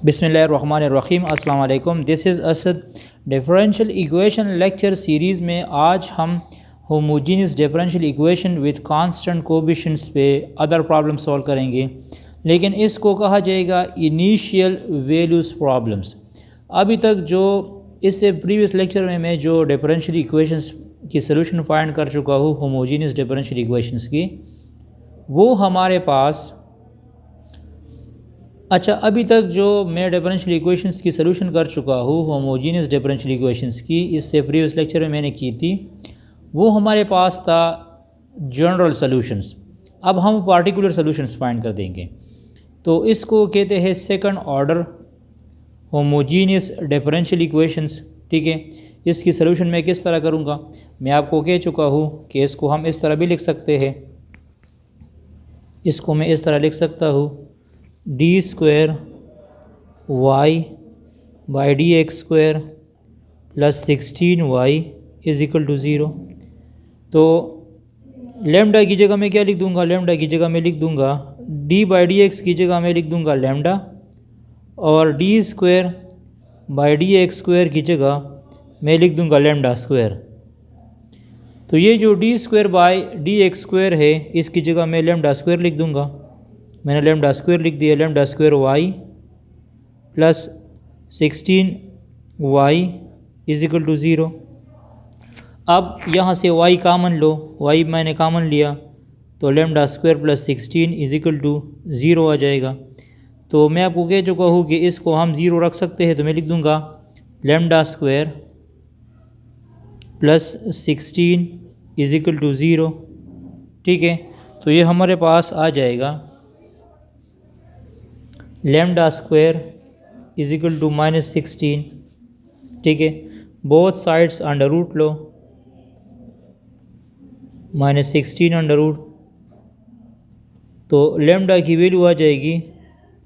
बिस्मिल्लाहिर्रहमानिर्रहीम अस्सलाम वालेकुम। This is Asad. Differential equation lecture series में आज हम homogeneous differential equation with constant coefficients पे अदर प्रॉब्लम सॉल्व करेंगे, लेकिन इसको कहा जाएगा इनिशियल वैल्यूज़ प्रॉब्लम्स। अभी तक जो इससे प्रीवियस लेक्चर में मैं जो डिफरेंशियल इक्वेशंस की सलूशन फाइंड कर चुका हूँ होमोजीनियस डिफरेंशियल इक्वेशंस की, वो हमारे पास अभी तक जो मैं डिफरेंशियल इक्वेशंस की सलूशन कर चुका हूँ होमोजीनियस डिफरेंशियल इक्वेशंस की, इससे प्रीवियस लेक्चर में मैंने की थी, वो हमारे पास था जनरल सलूशंस। अब हम पार्टिकुलर सलूशंस फाइंड कर देंगे, तो इसको कहते हैं second order homogeneous differential equations. ठीक है, इसकी सलूशन मैं किस तरह करूँगा मैं आपको कह चुका हूँ कि इसको हम इस तरह भी लिख सकते हैं। इसको मैं इस तरह लिख सकता हूँ d square y by d x square plus 16y is equal to 0। तो लेमडा की जगह मैं क्या लिख दूंगा, लेमडा की जगह मैं लिख दूंगा डी बाई डी एक्स की जगह मैं लिख दूंगा लेमडा, और D square by d x square की जगह मैं लिख दूंगा लेमडा स्क्वायर। तो ये जो D square by d x square है, इसकी जगह मैं लेमडा स्क्वायर लिख दूंगा। मैंने लेमडा स्क्वायर लिख दिया, lambda square y plus 16y is equal to 0। अब यहाँ से y कामन लो, y मैंने कामन लिया, तो lambda square plus 16 is equal to 0 आ जाएगा। तो मैं आपको कह चुका हूँ कि इसको हम 0 रख सकते हैं, तो मैं लिख दूँगा lambda square plus 16 is equal to 0। ठीक है, तो ये हमारे पास आ जाएगा lambda square is equal to -16। ठीक है, बोथ साइड्स अंडर रूट लो, -16 अंडर रूट, तो लेमडा की वैल्यू आ जाएगी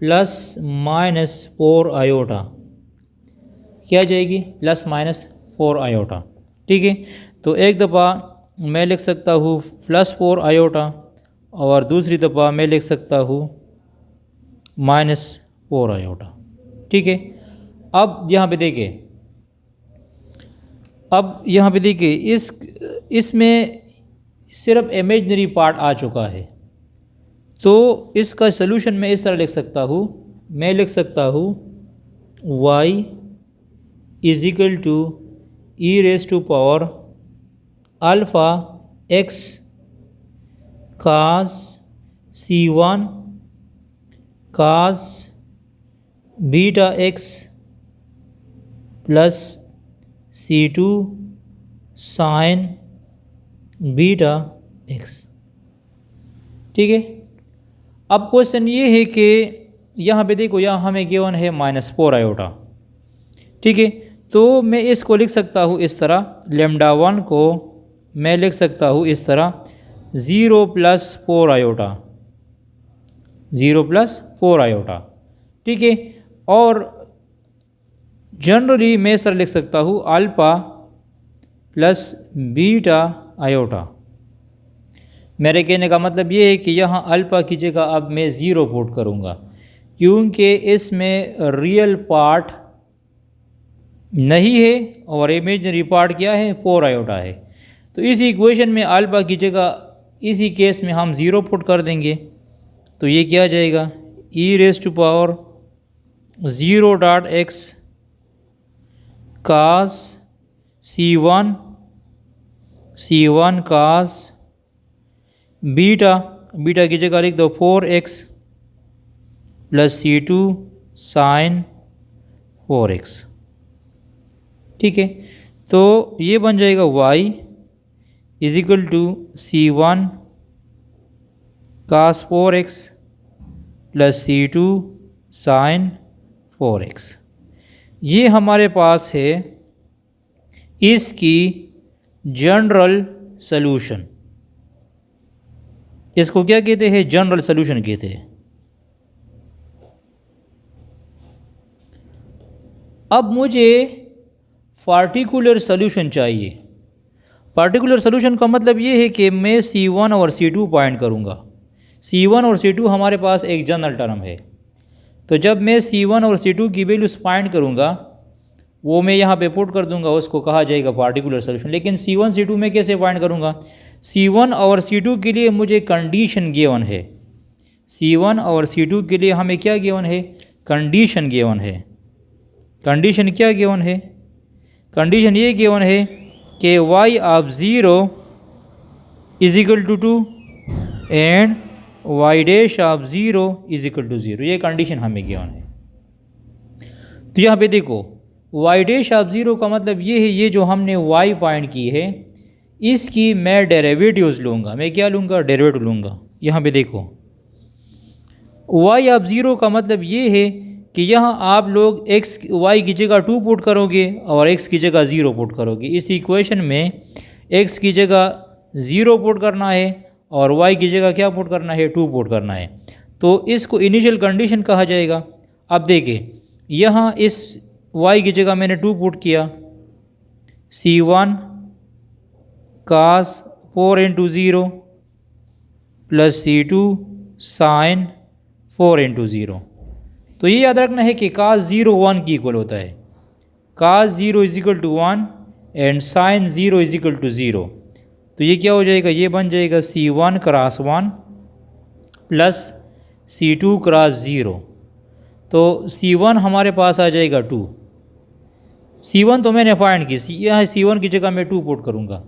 ±4 आयोटा। क्या आ जाएगी? ±4 आयोटा। ठीक है, तो एक दफ़ा मैं लिख सकता हूँ +4 आयोटा और दूसरी दफ़ा मैं लिख सकता हूँ -4 आयोटा। ठीक है, अब यहाँ पे देखिए, इसमें सिर्फ इमेजिनरी पार्ट आ चुका है, तो इसका सलूशन मैं इस तरह लिख सकता हूँ, मैं लिख सकता हूँ y is equal to e raise to power alpha x cos C1 cos beta x plus C2 sine beta x। ठीक है, अब क्वेश्चन ये है कि यहाँ पे देखो, यहाँ हमें गिवन है -4 आयोटा। ठीक है, तो मैं इसको लिख सकता हूँ इस तरह, लेमडा 1 को मैं लिख सकता हूँ इस तरह 0 + 4 आयोटा, 0 + 4 आयोटा। ठीक है, और जनरली मैं सर लिख सकता हूँ अल्फ़ा प्लस बीटा आयोटा। मेरे कहने का मतलब ये है कि यहाँ अल्फ़ा की जगह अब मैं 0 पुट करूँगा, क्योंकि इसमें रियल पार्ट नहीं है और इमेजिनरी पार्ट क्या है, 4 आयोटा है। तो इसी इक्वेशन में अल्फ़ा की जगह इसी केस में हम 0 पुट कर देंगे, तो ये क्या आ जाएगा e raise to power 0.x cos C1 cos beta की जगह लिख दो 4x plus C2 sine 4x। ठीक है, तो ये बन जाएगा y is equal to C1 cos 4x plus C2 sine 4x। ये हमारे पास है इसकी जनरल सलूशन। इसको क्या कहते हैं? जनरल सलूशन कहते हैं। अब मुझे पार्टिकुलर सलूशन चाहिए। पार्टिकुलर सलूशन का मतलब ये है कि मैं C1 और C2 पॉइंट करूँगा। C1 और C2 हमारे पास एक जनरल टर्म है। तो जब मैं C1 और C2 की वैल्यूज़ फाइंड करूँगा वो मैं यहाँ पे पुट कर दूँगा, उसको कहा जाएगा पार्टिकुलर सोल्यूशन। लेकिन C1 C2 में कैसे फाइंड करूँगा? C1 और C2 के लिए मुझे कंडीशन गिवन है। C1 और C2 के लिए हमें क्या गिवन है? कंडीशन गिवन है। कंडीशन क्या गिवन है? कंडीशन ये गिवन है कि y of 0 is equal to 2 and y dash of 0 is equal to 0। ये कंडीशन हमें गिवन है। तो यहाँ पे देखो y डैश ऑफ 0 का मतलब ये है, ये जो हमने y फाइंड की है इसकी मैं डेरिवेटिव्स लूँगा। मैं क्या लूँगा? डेरिवेटिव लूँगा। यहाँ पे देखो y ऑफ 0 का मतलब ये है कि यहाँ आप लोग y की जगह 2 पुट करोगे और x की जगह 0 पुट करोगे। इस इक्वेशन में x की जगह 0 पुट करना है और y की जगह क्या पुट करना है? 2 पुट करना है। तो इसको इनिशियल कंडीशन कहा जाएगा। अब देखिए यहाँ इस y की जगह मैंने 2 पुट किया, C1 cos 4 into 0 plus C2 sine 4 into 0। तो ये याद रखना है कि cos 0 1 की इक्वल होता है। cos 0 is equal to 1 and sine 0 is equal to 0। तो ये क्या हो जाएगा? ये बन जाएगा C1 cross 1 plus C2 cross 0। तो C1 हमारे पास आ जाएगा 2। C1 तो मैंने फाइंड की, यहाँ C1 की जगह मैं 2 पुट करूँगा।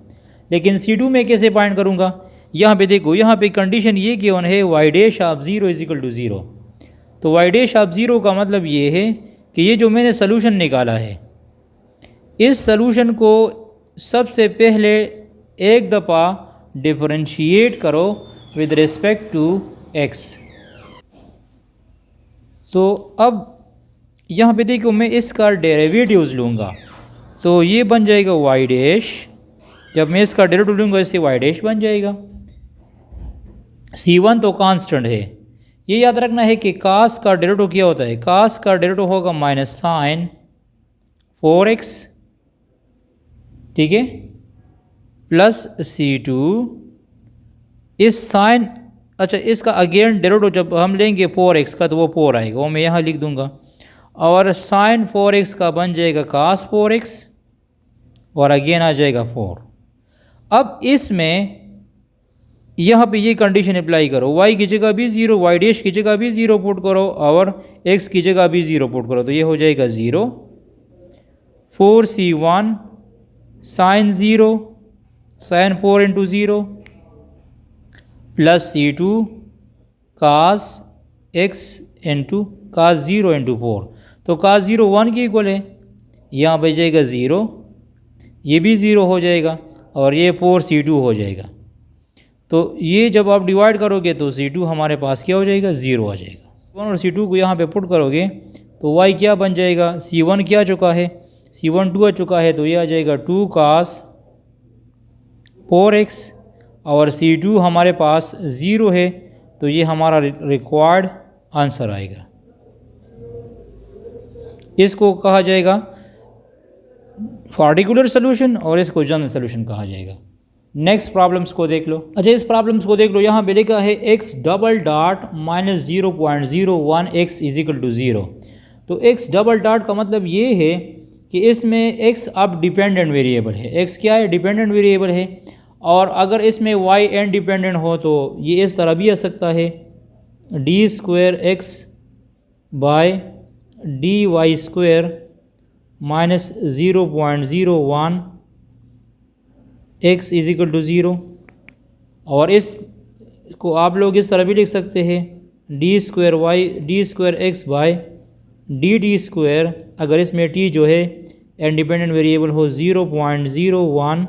लेकिन C2 में कैसे फाइंड करूँगा? यहाँ पे देखो, यहाँ पे कंडीशन ये गिवन है y dash of 0 is equal to 0। तो y डैश ऑफ 0 का मतलब ये है कि ये जो मैंने सोल्यूशन निकाला है इस सोल्यूशन को सबसे पहले एक दफ़ा डिफरेंशिएट करो विद रिस्पेक्ट टू x। तो अब यहाँ पे देखो मैं इसका डेरिवेटिव्स लूँगा, तो ये बन जाएगा y डैश। जब मैं इसका डेरिवेटिव लूँगा इससे y डैश बन जाएगा। C1 तो कांस्टेंट है, ये याद रखना है कि cos का डेरिवेटिव क्या होता है? cos का डेरिवेटिव होगा माइनस साइन 4x, ठीक है, प्लस C2 इस साइन, अच्छा इसका अगेन डेरिवेटिव जब हम लेंगे 4x का तो वो 4 आएगा, वो मैं यहाँ लिख दूँगा। और साइन 4x का बन जाएगा cos 4x और अगेन आ जाएगा 4। अब इसमें यहाँ पे ये कंडीशन अप्लाई करो, y की जगह भी 0, y डैश की जगह भी 0 पुट करो और x की जगह भी 0 पुट करो। तो ये हो जाएगा 0, 4C1 sine 0 sine 4 into 0 plus C2 cos x into cos 0 into 4। तो cos 0 1 की इक्वल है, यहाँ बच जाएगा 0, ये भी 0 हो जाएगा और ये 4C2 हो जाएगा। तो ये जब आप डिवाइड करोगे तो C2 हमारे पास क्या हो जाएगा? 0 आ जाएगा। 1 और C2 को यहाँ पे पुट करोगे तो y क्या बन जाएगा? C1 क्या आ चुका है? C1 2 आ चुका है, तो ये आ जाएगा 2 cos 4x और C2 हमारे पास 0 है, तो ये हमारा रिक्वायर्ड आंसर आएगा। इसको कहा जाएगा पार्टिकुलर सोल्यूशन और इसको जनरल सोल्यूशन कहा जाएगा। नेक्स्ट प्रॉब्लम्स को देख लो। अच्छा इस प्रॉब्लम्स को देख लो, यहाँ पे लिखा है x double dot minus 0.01 x is equal to 0। तो x डबल डॉट का मतलब ये है कि इसमें x अब डिपेंडेंट वेरिएबल है। x क्या है? डिपेंडेंट वेरिएबल है। और अगर इसमें y इंडिपेंडेंट हो तो ये इस तरह भी आ सकता है, d square x by d y square minus 0.01 x is equal to 0। और इसको आप लोग इस तरह भी लिख सकते हैं, d square x by d t square, अगर इसमें t जो है इंडिपेंडेंट वेरिएबल हो 0.01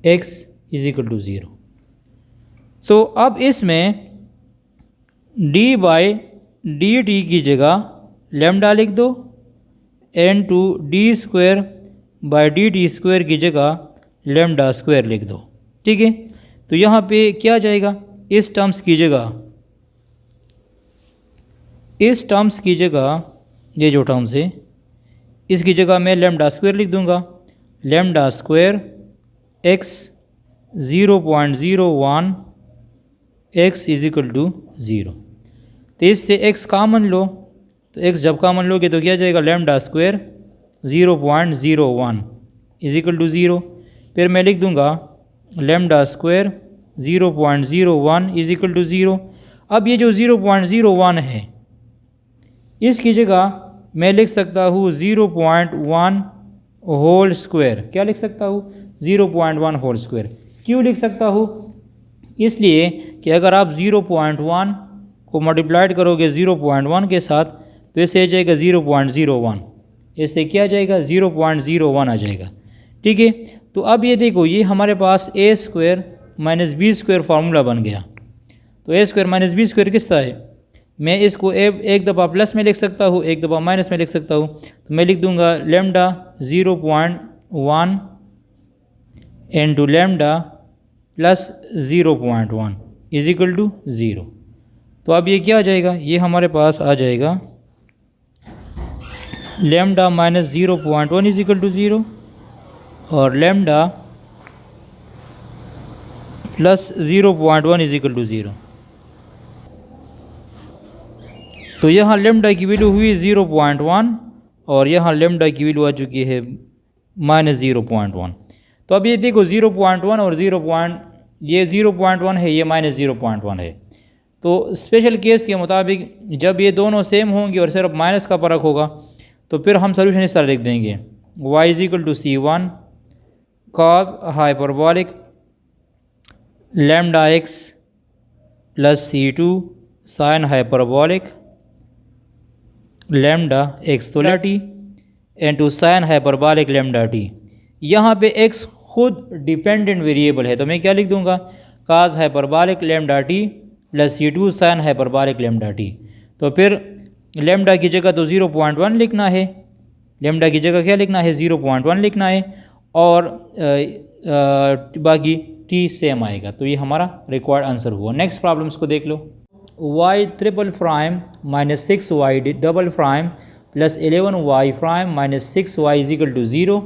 x इज इक्वल टू 0। तो अब इसमें d बाई डी टी की जगह लैम्डा लिख दो, एन टू d square by d t square की जगह लैम्डा स्क्वायर लिख दो, ठीक है। तो यहाँ पे क्या जाएगा? इस टर्म्स की जगह ये जो टर्म्स है इसकी जगह मैं लैम्डा स्क्वायर लिख दूँगा, lambda square x 0.01 x is equal to 0। तो इससे x कामन लो, तो x जब कामन लोगे तो क्या जाएगा, lambda square 0.01 is equal to 0। फिर मैं लिख दूंगा lambda square 0.01 is equal to 0। अब ये जो 0.01 है इसकी जगह मैं लिख सकता हूँ 0.1 होल स्क्वायर। क्या लिख सकता हूँ, 0.1 होल स्क्वायर। क्यों लिख सकता हूँ, इसलिए कि अगर आप 0.1 को मल्टीप्लाइड करोगे 0.1 के साथ तो इससे आ जाएगा 0.01, इससे क्या आ जाएगा, 0.01 आ जाएगा। ठीक है, तो अब ये देखो, ये हमारे पास a square minus b square formula बन गया। तो a square minus b square किस तरह है, मैं इसको एक दफ़ा प्लस में लिख सकता हूँ, एक दफ़ा माइनस में लिख सकता हूँ। तो मैं लिख दूंगा lambda 0.1 into lambda plus 0.1 is equal to 0। तो अब ये क्या आ जाएगा, ये हमारे पास आ जाएगा lambda minus 0.1 is equal to 0 और lambda plus 0.1 is equal to 0। तो यहाँ लैम्डा की वैल्यू हुई 0.1 और यहाँ लैम्डा की वैल्यू आ चुकी है माइनस 0.1। तो अब ये देखो 0.1 और ये 0.1 है, ये माइनस 0.1 है। तो स्पेशल केस के मुताबिक जब ये दोनों सेम होंगे और सिर्फ माइनस का फ़र्क होगा तो फिर हम सोल्यूशन इस तरह लिख देंगे y is equal to C1 cos hyperbolic lambda x plus C2 sine hyperbolic lambda x तो t into sine hyperbolic lambda t. यहाँ पे x खुद डिपेंडेंट वेरिएबल है तो मैं क्या लिख दूंगा, cos hyperbolic lambda t plus C2 sine hyperbolic lambda t. तो फिर लैम्डा की जगह तो 0.1 लिखना है, लैम्डा की जगह क्या लिखना है, 0.1 लिखना है और बाकी टी सेम आएगा। तो ये हमारा रिक्वायर्ड आंसर हुआ। नेक्स्ट प्रॉब्लम्स को देख लो। y triple prime minus 6y double prime plus 11y prime minus 6y is equal to 0,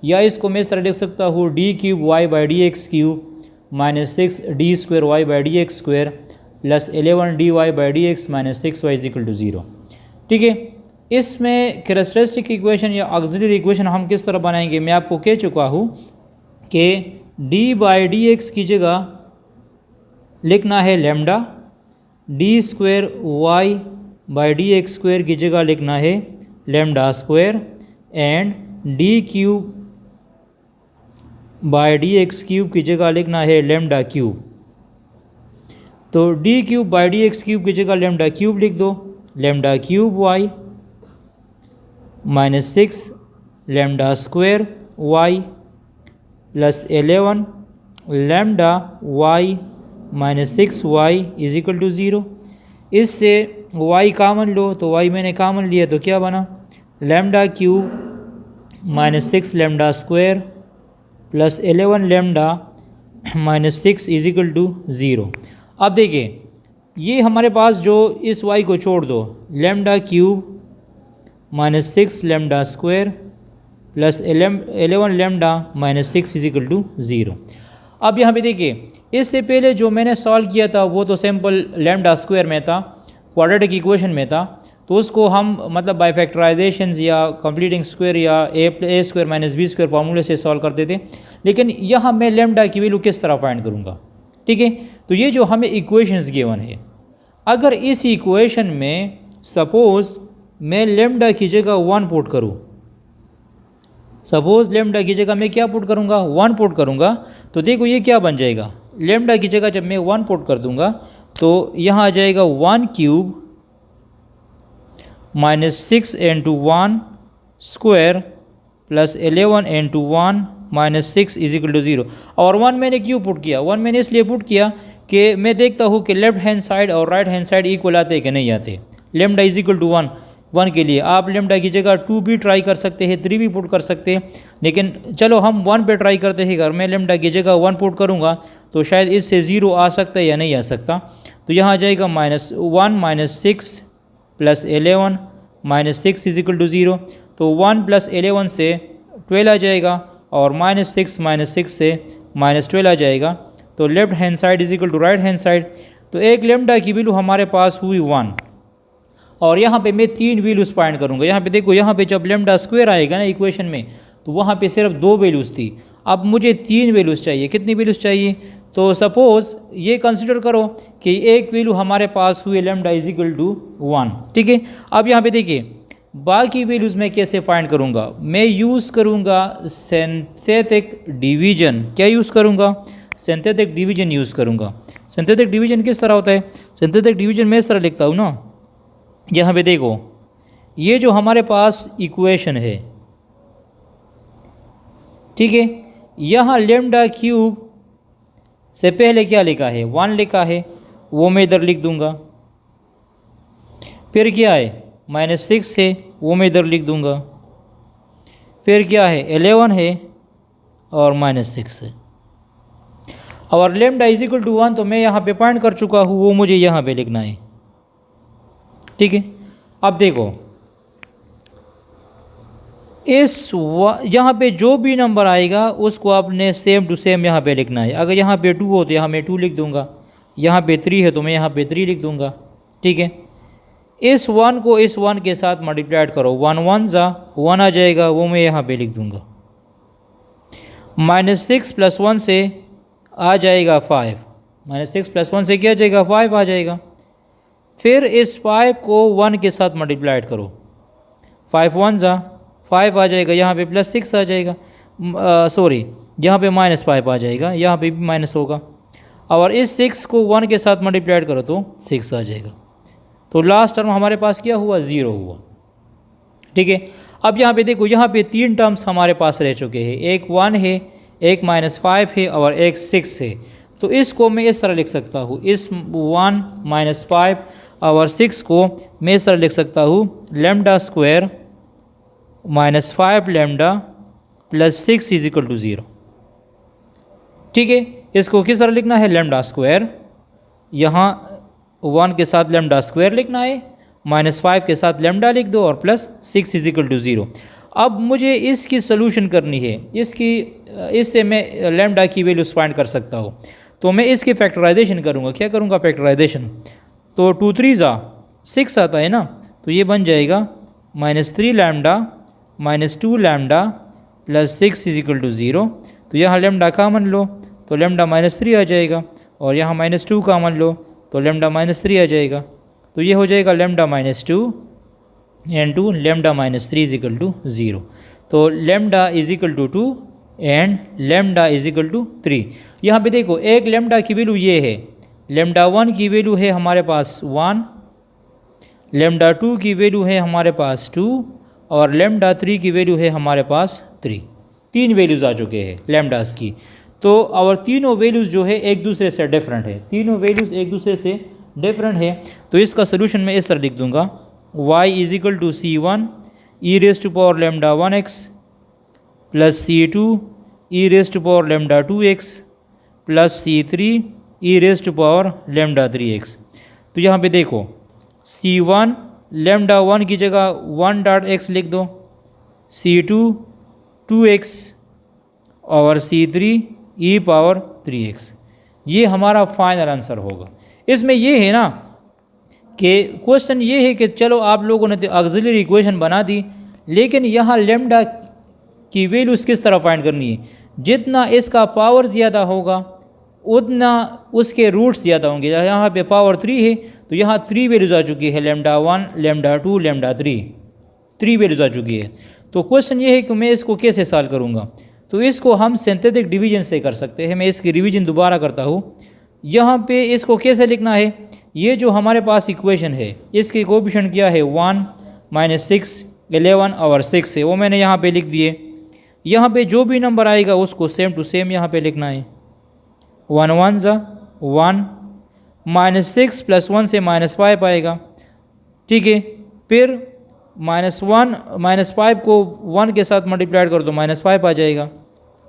या इसको मैं इस तरह लिख सकता हूँ d cube y by d x cube minus 6 d square y by d x square plus 11 d y by d x minus 6y is equal to 0। ठीक है, इसमें कैरेक्टरिस्टिक इक्वेशन या ऑक्सिलरी इक्वेशन हम किस तरह बनाएंगे, मैं आपको कह चुका हूँ कि डी बाई डी एक्स की जगह लिखना है lambda, d square y by d x square की जगह लिखना है lambda square and d cube by d x cube की जगह लिखना है लैम्डा क्यूब। तो d cube by d x cube की जगह लैम्डा क्यूब लिख दो, lambda cube y minus 6 lambda square y plus 11 lambda y minus 6y is equal to 0। इससे y कामन लो, तो y मैंने कामन लिया तो क्या बना, lambda cube minus 6 lambda square plus 11 lambda minus 6 is equal to 0। अब देखिए ये हमारे पास जो इस y को छोड़ दो, lambda cube minus 6 lambda square plus 11 lambda minus 6 is equal to 0। अब यहाँ पे देखिए इससे पहले जो मैंने सॉल्व किया था वो तो सिंपल लैम्डा स्क्वायर में था, क्वाड्रेटिक इक्वेशन में था, तो उसको हम मतलब बाय फैक्टराइजेशन या कंप्लीटिंग स्क्वायर या ए स्क्वायर माइनस बी स्क्वायर फार्मूले से सॉल्व करते थे। लेकिन यहाँ मैं लैम्डा की वैल्यू किस तरह फाइंड करूँगा। ठीक है, तो ये जो हमें इक्वेशंस गिवन है, अगर इस इक्वेशन में सपोज़ मैं लैम्डा की जगह 1 पुट करूँ, सपोज़ लैम्डा की जगह मैं क्या पुट करूँगा, 1 पुट करूँगा, तो देखो ये क्या बन जाएगा, लैम्डा की जगह जब मैं 1 पुट कर दूँगा तो यहाँ आ जाएगा 1 cube minus 6 into 1 square plus 11 into 1 minus 6 is equal to 0। और 1 मैंने क्यों पुट किया, 1 मैंने इसलिए पुट किया कि मैं देखता हूँ कि लेफ्ट हैंड साइड और राइट हैंड साइड इक्वल आते हैं कि नहीं आते। लैम्डा इज इक्वल टू 1 के लिए आप लैम्डा की जगह 2 भी ट्राई कर सकते हैं, 3 भी पुट कर सकते हैं, लेकिन चलो हम 1 पे ट्राई करते हैं। अगर मैं लैम्डा की जगह 1 पुट करूँगा तो शायद इससे 0 आ सकता है या नहीं आ सकता। तो यहाँ आ जाएगा -1 minus 6 plus 11 minus 6 is equal to 0। तो 1 प्लस 11 से 12 आ जाएगा और -6 माइनस 6 से -12 आ जाएगा। तो left hand side is equal to right hand side. तो एक लैम्डा की वैल्यू हमारे पास हुई 1 और यहाँ पे मैं 3 वैल्यूज़ फाइंड करूँगा। यहाँ पे देखो, यहाँ पे जब लेमडा स्क्वायर आएगा ना इक्वेशन में, तो वहाँ पे सिर्फ 2 वैल्यूज़ थी, अब मुझे 3 वैल्यूज़ चाहिए। कितनी वैल्यूज़ चाहिए? तो सपोज़ ये कंसिडर करो कि एक वैल्यू हमारे पास हुई लेमडा इज इक्वल टू 1, ठीक है। अब यहाँ पे देखिए बाकी वैल्यूज़ मैं कैसे फाइंड करूँगा, मैं यूज़ करूँगा सिंथेटिक डिवीजन। क्या यूज़ करूँगा? सिंथेटिक डिवीजन यूज़ करूँगा। सिंथेटिक डिवीजन किस तरह होता है? सिंथेटिक डिवीजन मैं इस तरह लिखता हूँ ना, यहाँ पे देखो, ये जो हमारे पास इक्वेशन है, ठीक है, यहाँ लेमडा क्यूब से पहले क्या लिखा है? 1 लिखा है, वो मैं इधर लिख दूंगा। फिर क्या है? -6 है, वो मैं इधर लिख दूंगा। फिर क्या है? 11 है और -6 है। और लेमडा इज इक्वल टू 1 तो मैं यहाँ पे पॉइंट कर चुका हूँ, वो मुझे यहाँ पे लिखना है, ठीक है। अब देखो, यहाँ पे जो भी नंबर आएगा उसको आपने सेम टू सेम यहाँ पे लिखना है। अगर यहाँ पे 2 हो तो यहाँ मैं 2 लिख दूंगा, यहाँ पे 3 है तो मैं यहाँ पे 3 लिख दूंगा, ठीक है। इस 1 को इस 1 के साथ मल्टीप्लाइड करो, 1 1 जा 1 आ जाएगा, वो मैं यहाँ पे लिख दूंगा। -6 + 1 से आ जाएगा 5, -6 + 1 से क्या आ जाएगा? 5 आ जाएगा। फिर इस 5 को 1 के साथ मल्टीप्लाइड करो, 5 1 जा 5 आ जाएगा, यहाँ पे +6 आ जाएगा, सॉरी यहाँ पे -5 आ जाएगा, यहाँ पे भी माइनस होगा। और इस 6 को 1 के साथ मल्टीप्लाइड करो तो 6 आ जाएगा। तो लास्ट टर्म हमारे पास क्या हुआ? 0 हुआ, ठीक है। अब यहाँ पे देखो, यहाँ पे 3 टर्म्स हमारे पास रह चुके हैं, एक 1 है, एक -5 है और एक 6 है। तो इसको मैं इस तरह लिख सकता हूँ, इस 1 -5 और 6 को मैं इस तरह लिख सकता हूँ, lambda square -5 lambda + 6 is equal to 0, ठीक है। इसको किस तरह लिखना है? लेमडा स्क्वायर, यहाँ 1 के साथ लेमडा स्क्वायर लिखना है, -5 के साथ लेमडा लिख दो और +6 इज इक्वल टू 0। अब मुझे इसकी सोल्यूशन करनी है, इससे मैं लेमडा की वैल्यूज फाइंड कर सकता हूँ। तो मैं इसकी फैक्टराइजेशन करूँगा। क्या करूँगा? फैक्टराइजेशन। तो 2 3 जा 6 आता है ना, तो ये बन जाएगा -3 lambda -2 lambda + 6 is equal to 0। तो यहाँ लेमडा कामन लो तो लेमडा -3 आ जाएगा, और यहाँ -2 कामन लो तो लेमडा -3 आ जाएगा। तो ये हो जाएगा lambda -2 × lambda -3 is equal to 0। तो lambda is equal to 2 and lambda is equal to 3। यहाँ पे देखो, एक लेमडा की वैल्यू ये है, लेमडा 1 की वैल्यू है हमारे पास 1, लेमडा 2 की वैल्यू है हमारे पास 2 और लेमडा 3 की वैल्यू है हमारे पास 3। 3 वैल्यूज़ आ चुके हैं लेमडास की। तो और तीनों वैल्यूज़ जो है एक दूसरे से डिफरेंट है, तीनों वैल्यूज़ एक दूसरे से डिफरेंट है। तो इसका सोल्यूशन मैं इस तरह लिख दूंगा, y is equal to c1 e⁻ lambda 1x + c2 e⁻ lambda 2x + c3 e⁻ lambda 3x। तो यहाँ पे देखो, c1 लेमडा 1 की जगह 1.x लिख दो, c2 2x और c3 e⁻3x। ये हमारा फाइनल आंसर होगा। इसमें ये है ना कि क्वेश्चन ये है कि चलो आप लोगों ने तो ऑक्सिलरी इक्वेशन बना दी, लेकिन यहाँ लेमडा की वैल्यूज़ किस तरह फाइंड करनी है? जितना इसका पावर ज़्यादा होगा उतना उसके रूट्स ज़्यादा होंगे। यहाँ पे पावर 3 है तो यहाँ 3 वैल्यूज़ आ चुकी है, लेमडा 1 लेमडा 2 लेमडा 3 वैल्यूज़ आ चुकी है। तो क्वेश्चन ये है कि मैं इसको कैसे सॉल्व करूँगा? तो इसको हम सिंथेटिक डिवीजन से कर सकते हैं। मैं इसकी रिवीजन दोबारा करता हूँ। यहाँ पे इसको कैसे लिखना है? ये जो हमारे पास इक्वेशन है इसके कोएफिशिएंट क्या है? 1 -6 11 और 6 है, वो मैंने यहाँ पे लिख दिए। यहाँ पे जो भी नंबर आएगा उसको सेम टू सेम यहाँ पे लिखना है। 1 1 ज़ा 1, -6 + 1 से -5 आएगा, ठीक है। फिर -5 को 1 के साथ मल्टीप्लाइड कर दो, -5 आ जाएगा,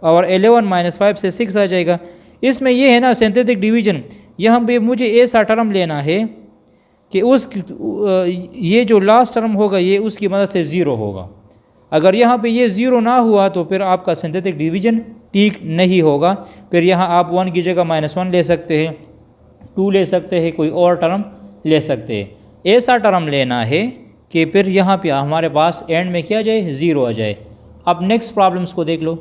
और 11 -5 से 6 आ जाएगा। इसमें ये है ना सिंथेटिक डिवीजन, यहाँ पे मुझे ऐसा टर्म लेना है कि ये जो लास्ट टर्म होगा ये उसकी मदद से 0 होगा। अगर यहाँ पे ये 0 ना हुआ तो फिर आपका सिंथेटिक डिवीजन ठीक नहीं होगा। फिर यहाँ आप 1 की जगह -1 ले सकते हैं, 2 ले सकते हैं, कोई और टर्म ले सकते हैं। ऐसा टर्म लेना है कि फिर यहाँ पे हमारे पास एंड में क्या आ जाए, ज़ीरो आ जाए। अब नेक्स्ट प्रॉब्लम्स को देख लो।